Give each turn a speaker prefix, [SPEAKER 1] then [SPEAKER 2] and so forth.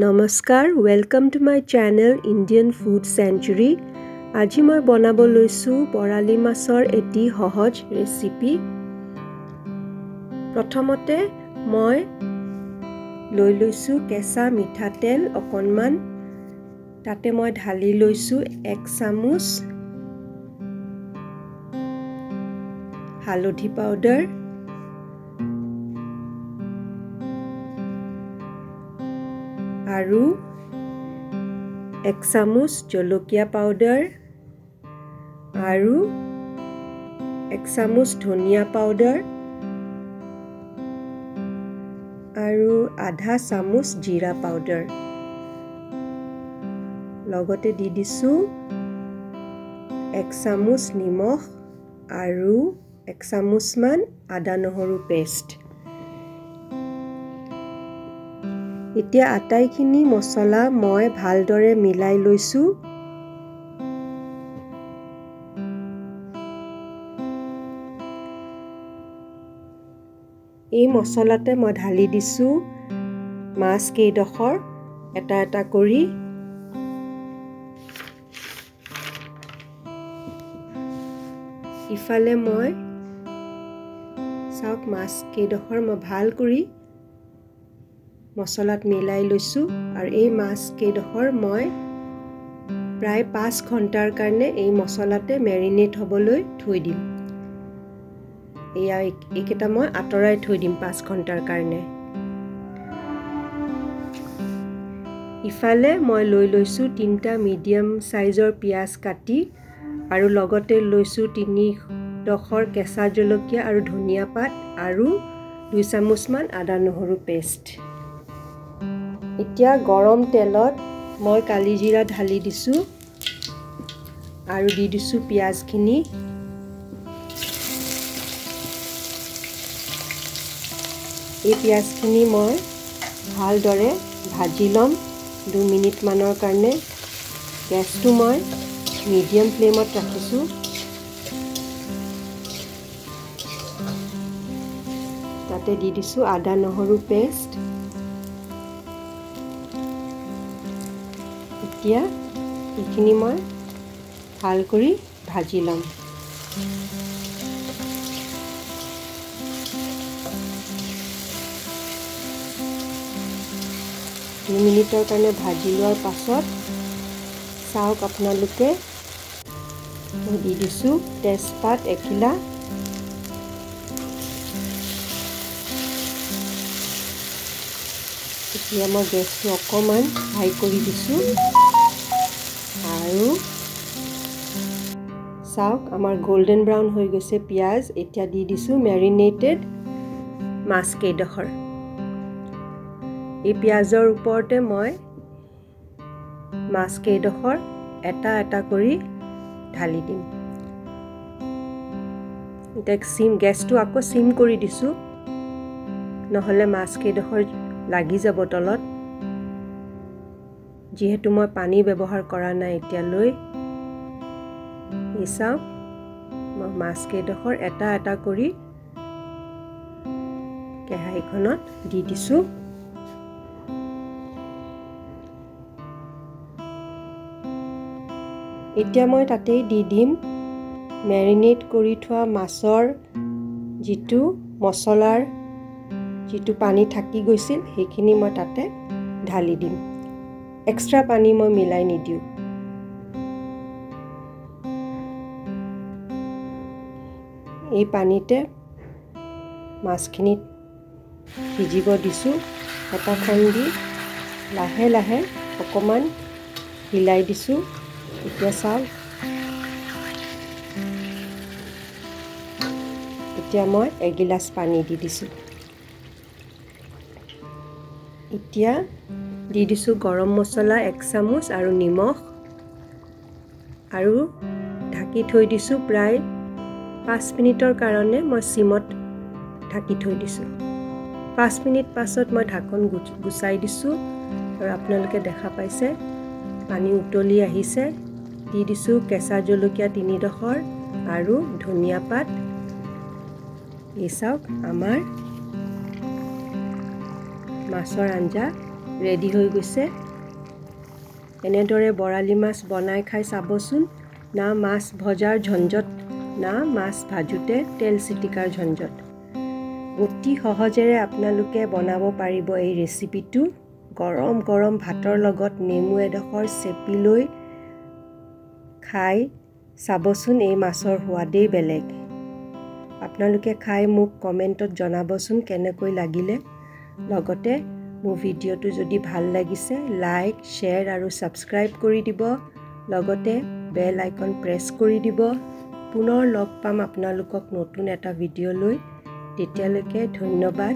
[SPEAKER 1] নমস্কাৰ welcome to my channel Indian food century আজি মই বনাব লৈছো বৰালি মাছৰ এটি সহজ ৰেচিপি প্ৰথমতে মই লৈ লৈছো কেঁচা মিঠাতেল অকণমান তাতে মই ঢালি লৈছো 1 চামুচ হালধি পাউডাৰ আৰু 1 চামুচ জলকীয়া পাউডাৰ আৰু 1 চামুচ ধনিয়া পাউডাৰ আৰু আধা চামুচ জিৰা পাউডাৰ লগতে দি দিছো 1 চামুচ নিমখ আৰু 1 চামুচ মান আদা নহৰু পেষ্ট এতিয়া আটাইখিনি মছলা মই ভালদৰে মিলাই লৈছো এই মছলাতে মই ঢালি দিছো মাছ কেইডখৰ এটা এটা কৰি ইফালে মই চাওক মাছ কেইডখৰ মই ভাল কৰি মছলাত মিলাই লৈছো আৰু এই মাছ কেইডখৰ মই প্ৰায় 5 ঘণ্টাৰ কাৰণে এই মছলাতে মেৰিনেট হ'বলৈ থৈ দিম এইকেইটা মই আঁতৰাই থৈ দিম 5 ঘণ্টাৰ কাৰণে ইফালে মই লৈ লৈছো 3টা মিডিয়াম সাইজৰ পিয়াজ কাটি আৰু লগতে লৈছো 3 ডখৰ কেঁচা জলকীয়া আৰু ধনিয়া পাত আৰু 2 চামুচ মান আদা নহৰু পেষ্ট এতিয়া গৰম তেলত মই কালি জিৰা ঢালি দিছো আৰু দি দিছো পিয়াজখিনি এই পিয়াজখিনি মই ভালদৰে ভাজি লম 2 মিনিট মানৰ কাৰণে গেছটো মই মিডিয়াম ফ্লেমত ৰাখিছো তাতে দি দিছো আদা নহৰু পেষ্ট এতিয়া এইখিনি মই ভাল কৰি ভাজি লম 2 মিনিটৰ কাৰণে ভাজি লোৱাৰ পাছত চাওক আপোনালোকে দি দিছো তেজপাত এখিলা এতিয়া মই গেছটো অকমান হাই কৰি দিছো আৰু চাওক আমাৰ গোল্ডেন ব্ৰাউন হৈ গৈছে পিয়াজ এতিয়া দি দিছো মেৰিনেটেড মাছ কেইডখৰ এই পিয়াজৰ ওপৰতে মই মাছ কেইডখৰ এটা এটা কৰি ঢালি দিম এতিয়া গেছটো আকৌ সিম কৰি দিছো নহলে মাছ কেইডখৰ লাগি যাব তলত যেহেতু মই পানী ব্যৱহাৰ কৰা নাই এতিয়ালৈ ইসাও মই মাছ কেইডখৰ এটা এটা কৰি কেৰাহীখনত দি দিছো এতিয়া মই তাতেই দি দিম মেৰিনেট কৰি থোৱা মাছৰ যিটো মছলাৰ যিটো পানী থাকি গৈছিল সেইখিনি মই তাতে ঢালি দিম এক্সট্ৰা পানী মই মিলাই নিদিও এই পানীতে মাছখিনি ভিজিব দিছো হেতাখন দি লাহে লাহে অকমান হিলাই দিছো এতিয়া চাওক এতিয়া মই 1 গিলাচ পানী দি দিছো এতিয়া দি দিছো গৰম মছলা 1 চামুচ আৰু নিমখ আৰু ঢাকি থৈ দিছো প্ৰায় 5 মিনিটৰ কাৰণে মই সিমত ঢাকি থৈ দিছো 5 মিনিট পাছত মই ঢাকন গুচাই দিছো আৰু আপোনালোকে দেখা পাইছে পানী উতলি আহিছে দি দিছো কেঁচা জলকীয়া 3 ডখৰ আৰু ধনিয়া পাত এই চাওক আমাৰ মাছৰ আঞ্জা ৰেডি হৈ গৈছে। এনেদৰে বৰালি মাছ বনাই খাই চাবচোন। না মাছ ভজাৰ ঝঞ্ঝট, না মাছ ভাজোতে তেল চিটিকাৰ ঝঞ্ঝট। অতি সহজেৰে আপোনালোকে বনাব পাৰিব এই ৰেচিপিটো। গৰম গৰম ভাতৰ লগত নেমু এডোখৰ চেপি লৈ খাই চাবচোন, এই মাছৰ সোৱাদেই বেলেগ। আপোনালোকে খাই মোক কমেণ্টত জনাবচোন কেনেকৈ লাগিলে। লগতে মোৰ ভিডিঅ'টো যদি ভাল লাগিছে লাইক, শ্বেয়াৰ আৰু ছাবস্ক্ৰাইব কৰি দিব। লগতে বেল আইকন প্ৰেছ কৰি দিব। পুনৰ লগ পাম আপোনালোকক নতুন এটা ভিডিঅ' লৈ। তেতিয়ালৈকে ধন্যবাদ।